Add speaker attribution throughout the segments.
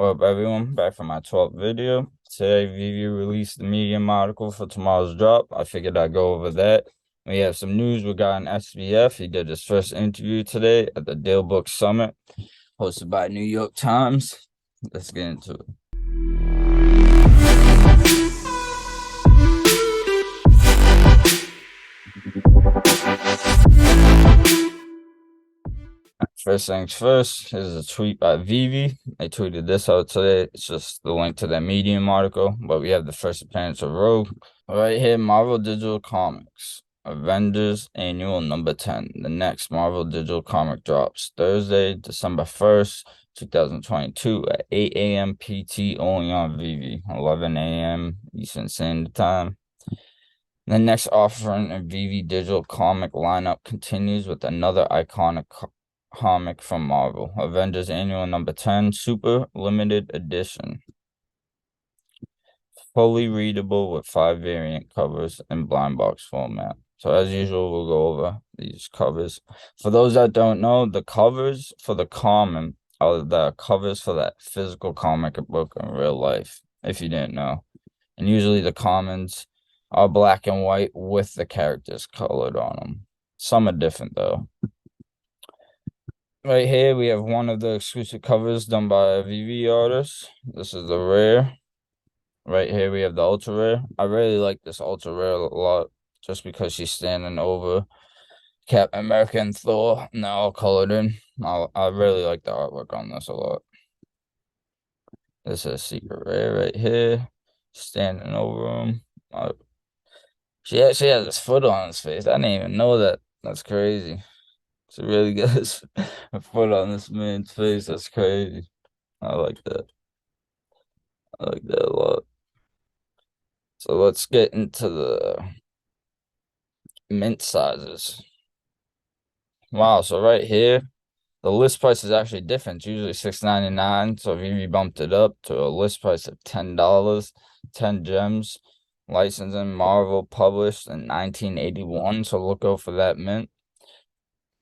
Speaker 1: What up, everyone? Back for my 12th video. Today, VeVe released the Medium article for tomorrow's drop. I figured I'd go over that. We have some news regarding SBF. He did his first interview today at the Deal Book Summit, hosted by New York Times. Let's get into it. First things first, here's a tweet by VeVe. They tweeted this out today. It's just the link to their Medium article, but we have the first appearance of Rogue. Right here, Marvel Digital Comics. Avengers Annual number 10. The next Marvel Digital Comic drops Thursday, December 1st, 2022 at 8 a.m. PT only on VeVe, 11 a.m. Eastern Standard Time. The next offering in VeVe Digital Comic lineup continues with another iconic comic from Marvel, Avengers Annual number 10, Super Limited Edition. Fully readable with 5 variant covers in blind box format. So as usual, we'll go over these covers. For those that don't know, the covers for the common are the covers for that physical comic book in real life, if you didn't know. And usually the commons are black and white with the characters colored on them. Some are different though. Right here, we have one of the exclusive covers done by a VeVe artist. This is the rare. Right here, we have the ultra rare. I really like this ultra rare a lot, just because she's standing over Captain America and Thor, and they're all colored in. I really like the artwork on this a lot. This is a secret rare right here, standing over him. She actually has his foot on his face. I didn't even know that. That's crazy. She really gets a foot on this man's face. That's crazy. I like that. I like that a lot. So let's get into the mint sizes. Wow, so right here, the list price is actually different. It's usually $6.99, so VeVe bumped it up to a list price of $10. 10 gems, licensing Marvel, published in 1981. So look out for that mint.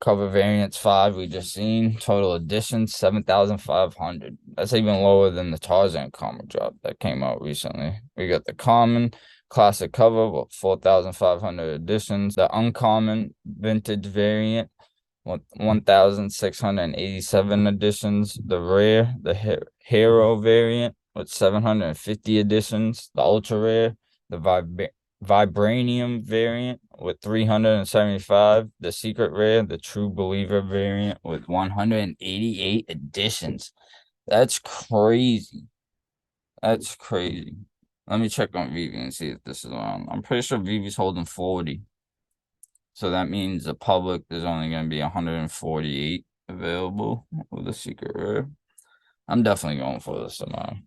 Speaker 1: Cover variants 5 we just seen. Total editions 7,500. That's even lower than the Tarzan comic drop that came out recently. We got the common classic cover with 4,500 editions. The uncommon vintage variant with 1,687 editions. The rare, the hero variant with 750 editions. The ultra rare, the vibranium variant with 375, the secret rare, the true believer variant with 188 editions. That's crazy. That's crazy. Let me check on VeVe and see if this is on. I'm pretty sure VeVe's holding 40. So that means the public there's only going to be 148 available with the secret rare. I'm definitely going for this amount.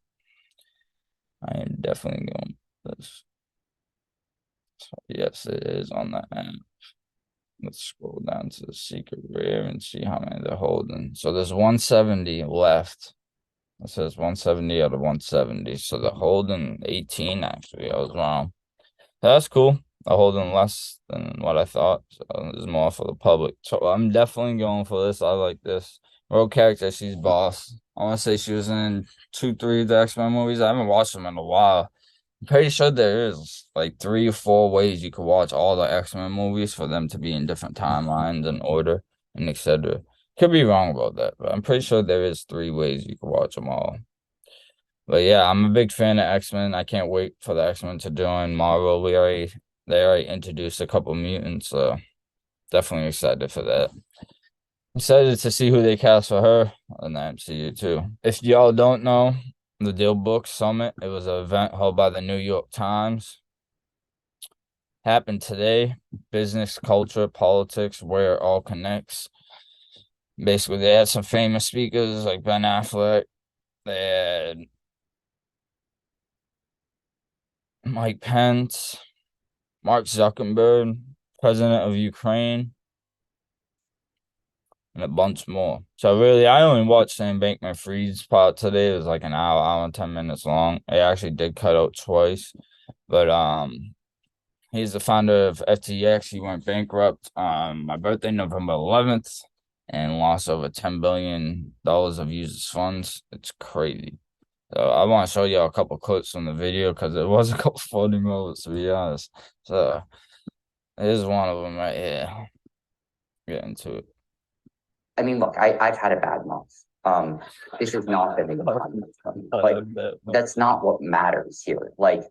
Speaker 1: I am definitely going for this. So yes, it is on the app. Let's scroll down to the secret rare and see how many they're holding. So there's 170 left. It says 170 out of 170. So they're holding 18, actually. I was wrong. That's cool. They're holding less than what I thought. So there's more for the public. So I'm definitely going for this. I like this. Rogue character, she's boss. I want to say she was in 2, 3 of the X-Men movies. I haven't watched them in a while. I'm pretty sure there is like 3 or 4 ways you could watch all the X-Men movies for them to be in different timelines and order and etc. Could be wrong about that, but I'm pretty sure there is 3 ways you could watch them all. But yeah, I'm a big fan of X-Men. I can't wait for the X-Men to join Marvel. They already introduced a couple mutants, so definitely excited for that. Excited to see who they cast for her in the MCU too. If y'all don't know, the Deal Book Summit, it was an event held by the New York Times. Happened today. Business, culture, politics, where it all connects. Basically, they had some famous speakers like Ben Affleck. They had Mike Pence, Mark Zuckerberg, president of Ukraine, and a bunch more. So really, I only watched Sam Bankman-Fried's part today. It was like an hour and 10 minutes long. It actually did cut out twice, but he's the founder of FTX. He went bankrupt on my birthday, November 11th, and lost over $10 billion of users' funds. It's crazy. I want to show you a couple clips from the video because it was a couple funny moments, to be honest. So here's one of them right here. Get into it.
Speaker 2: I mean, look, I've had a bad month. This has not been a good month. Like, that's not what matters here. Like,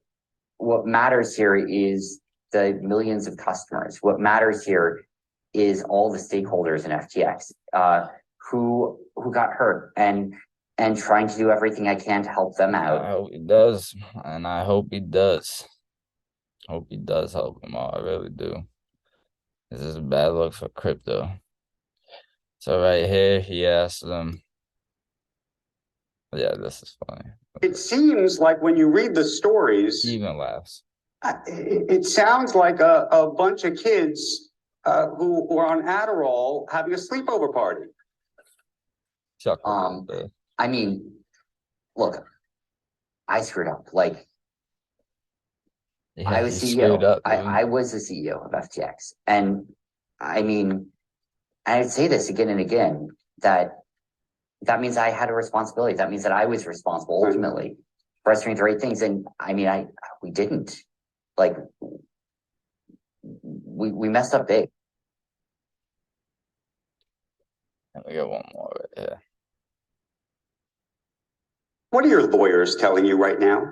Speaker 2: what matters here is the millions of customers. What matters here is all the stakeholders in FTX who got hurt and trying to do everything I can to help them out.
Speaker 1: I hope he does, and I hope he does. Hope he does help them all. I really do. This is a bad look for crypto. So right here, he asked them. Yeah, this is funny.
Speaker 3: It seems like when you read the stories,
Speaker 1: He even laughs.
Speaker 3: it sounds like a bunch of kids who are on Adderall having a sleepover party.
Speaker 2: I mean, look, I screwed up. Like,
Speaker 1: Yeah,
Speaker 2: I was
Speaker 1: he
Speaker 2: CEO.
Speaker 1: screwed up,
Speaker 2: I was the CEO of FTX. And I mean, I'd say this again and again, that means I had a responsibility. That means that I was responsible ultimately for us doing the right things. And I mean, we didn't. Like, we messed up big.
Speaker 1: And we got one more right here.
Speaker 3: What are your lawyers telling you right now?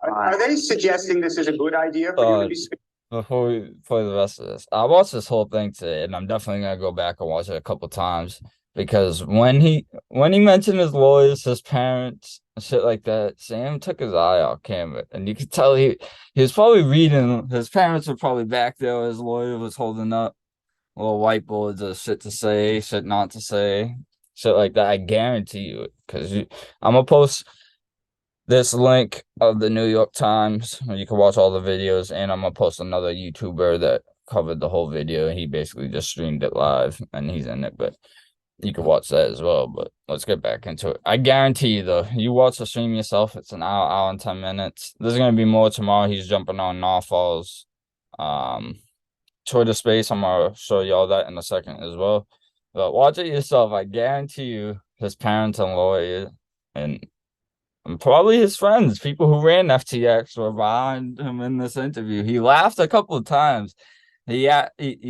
Speaker 3: Are they suggesting this is a good idea for you to be speaking?
Speaker 1: Before we play the rest of this, I watched this whole thing today, and I'm definitely gonna go back and watch it a couple times because when he mentioned his lawyers, his parents, and shit like that, Sam took his eye off camera, and you could tell he was probably reading. His parents were probably back there. His lawyer was holding up little whiteboards of shit to say, shit not to say, shit like that. I guarantee you, because I'm gonna post this link of the New York Times where you can watch all the videos, and I'm gonna post another YouTuber that covered the whole video. He basically just streamed it live, and he's in it, but you can watch that as well. But let's get back into it. I guarantee you, though, you watch the stream yourself, it's an hour and 10 minutes. There's gonna be more tomorrow. He's jumping on Nawfal's Twitter space. I'm gonna show you all that in a second as well. But watch it yourself. I guarantee you, his parents and lawyer and probably his friends, people who ran FTX, were behind him in this interview. He laughed a couple of times. He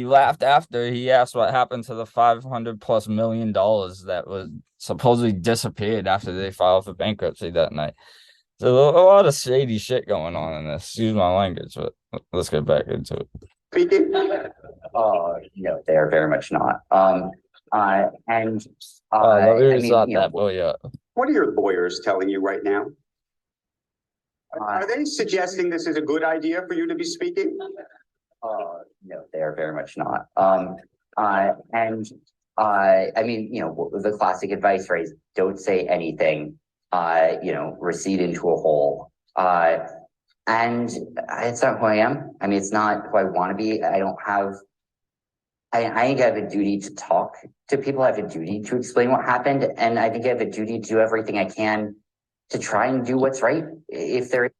Speaker 1: laughed after he asked what happened to the $500+ million that was supposedly disappeared after they filed for bankruptcy that night. So a lot of shady shit going on in this. Excuse my language, but let's get back into it.
Speaker 3: Speaking?
Speaker 2: No, they're very much not.
Speaker 1: Let me restart that. Oh yeah.
Speaker 3: What are your lawyers telling you right now? Are they suggesting this is a good idea for you to be speaking?
Speaker 2: No, they're very much not. I mean, the classic advice phrase, don't say anything, recede into a hole. And it's not who I am. I mean, it's not who I want to be. I think I have a duty to talk to people. I have a duty to explain what happened. And I think I have a duty to do everything I can to try and do what's right. If there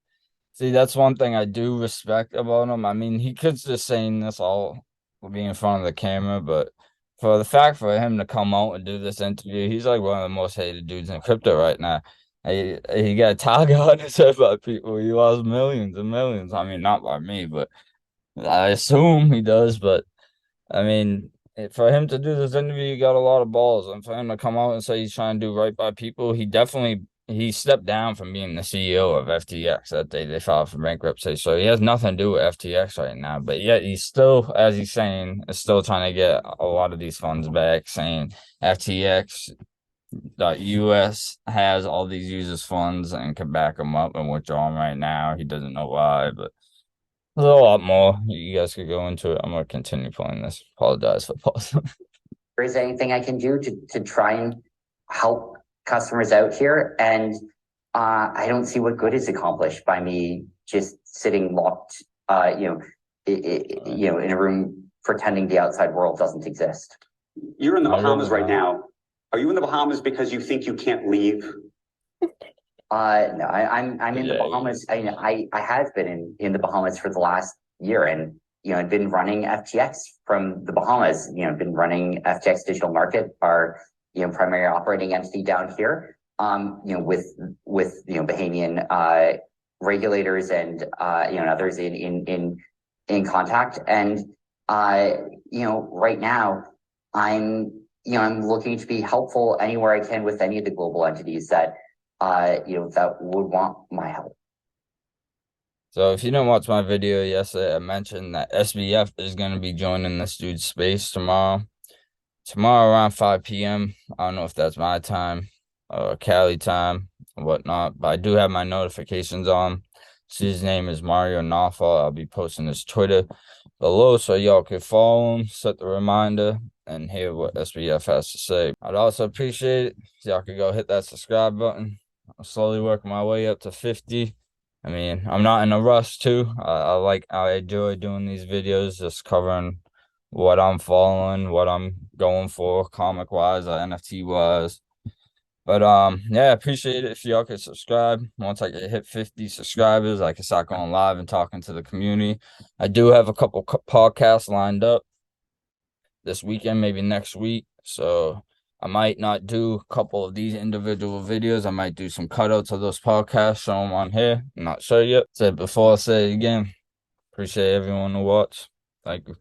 Speaker 1: See, that's one thing I do respect about him. I mean, he could just saying this all be in front of the camera, but for the fact for him to come out and do this interview, he's like one of the most hated dudes in crypto right now. He got a target on his head by people. He lost millions and millions. I mean, not by me, but I assume he does. But I mean, for him to do this interview, he got a lot of balls. And for him to come out and say he's trying to do right by people, he stepped down from being the CEO of FTX that day they filed for bankruptcy. So he has nothing to do with FTX right now. But yet he's still, as he's saying, is still trying to get a lot of these funds back, saying FTX.US has all these users' funds and can back them up and withdraw them right now. He doesn't know why, but there's a lot more. You guys could go into it. I'm gonna continue playing this. Apologize for pausing.
Speaker 2: is anything I can do to try and help customers out here. And I don't see what good is accomplished by me just sitting locked, in a room pretending the outside world doesn't exist.
Speaker 3: You're in the Bahamas right now. Are you in the Bahamas because you think you can't leave?
Speaker 2: No, I'm in the Bahamas. I have been in the Bahamas for the last year, and I've been running FTX from the Bahamas. Been running FTX Digital Market, our primary operating entity down here. Bahamian regulators and others in contact. And right now I'm looking to be helpful anywhere I can with any of the global entities that that would want my help.
Speaker 1: So if you didn't watch my video yesterday, I mentioned that SBF is going to be joining this dude's space tomorrow. Tomorrow around 5 p.m. I don't know if that's my time or Cali time or whatnot, but I do have my notifications on. See, his name is Mario Nafa. I'll be posting his Twitter below so y'all can follow him, set the reminder, and hear what SBF has to say. I'd also appreciate it if y'all could go hit that subscribe button. I'm slowly working my way up to 50. I mean, I'm not in a rush too. I enjoy doing these videos, just covering what I'm following, what I'm going for, comic wise or NFT wise. But yeah, I appreciate it if y'all could subscribe. Once I get hit 50 subscribers, I can start going live and talking to the community. I do have a couple podcasts lined up this weekend, maybe next week. So I might not do a couple of these individual videos. I might do some cutouts of those podcasts, show them on here. I'm not sure yet. So before I say it again, appreciate everyone who watched. Thank you.